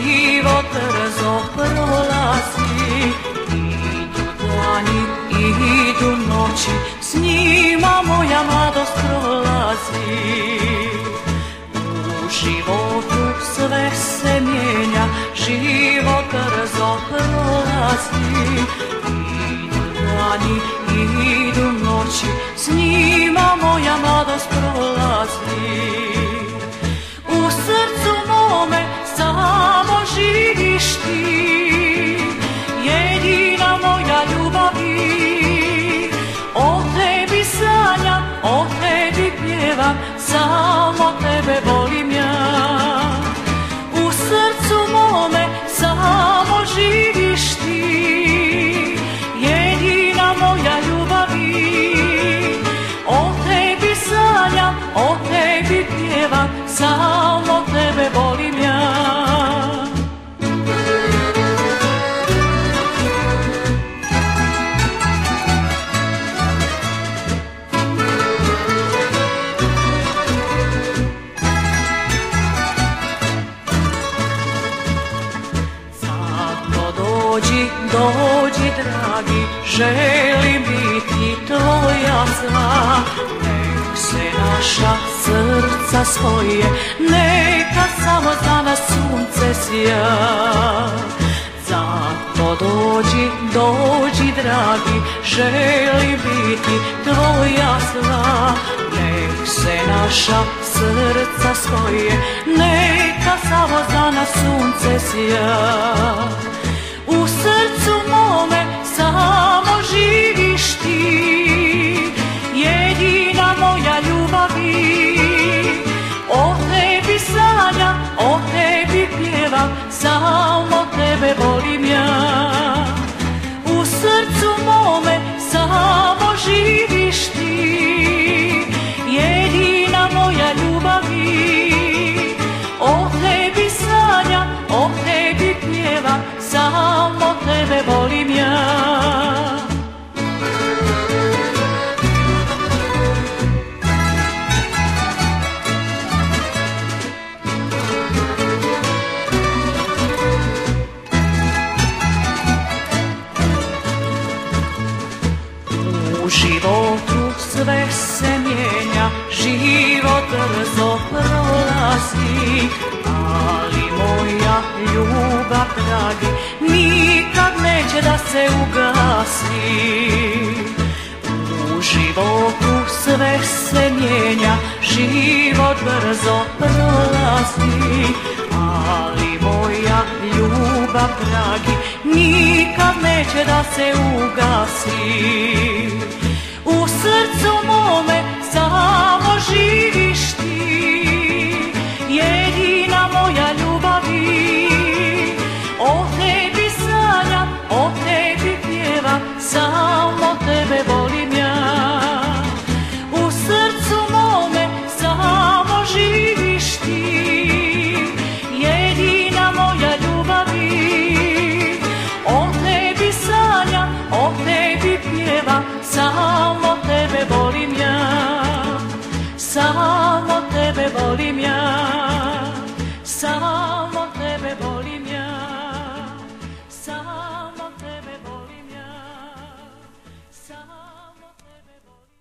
život brzo prolazi. Idu dani, idu noći, s njima moja mladost prolazi. U životu sve se mijenja, život brzo prolazi. Idu dani, idu noći, s njima moja mladost prolazi. U srcu mome samo živiš ti, jedina moja ljubavi. O tebi sanjam, o tebi pjevam, samo tebe volim ja. U srcu mome samo živiš ti, jedina moja ljubavi. O tebi sanjam, o tebi pjevam, samo tebe volim ja. Zato dođi, dođi dragi, želim biti tvoja sva. Nek se naša srca spoje, neka samo za nas sunce sja. Zato dođi, dođi dragi, želim biti tvoja sva. Nek se naša srca spoje, neka samo za nas sunce sja. U srcu mome samo živiš ti, jedina moja ljubavi. O tebi sanjam, o tebi pjevam, samo tebe volim ja. U srcu mome samo živiš ti, jedina moja ljubavi. O tebi sanjam, o tebi pjevam, samo tebe volim ja. U životu sve se mijenja, život brzo prolazi. Ali moja ljubav, dragi, nikad neće da se ugasi. U životu sve se mijenja, život brzo prolazi. Ali moja ljubav, dragi, nikad neće da se ugasi. U srcu mome samo živiš ti, jedina moja ljubavi. O tebi sanjam, o tebi pjevam, samo tebe volim ja. U srcu mome samo živiš ti, jedina moja ljubavi. O tebi sanjam, o tebi pjevam, samo tebe volim ja. Samo tebe volim ja. Samo tebe volim ja. Samo tebe volim ja. Samo tebe volim ja.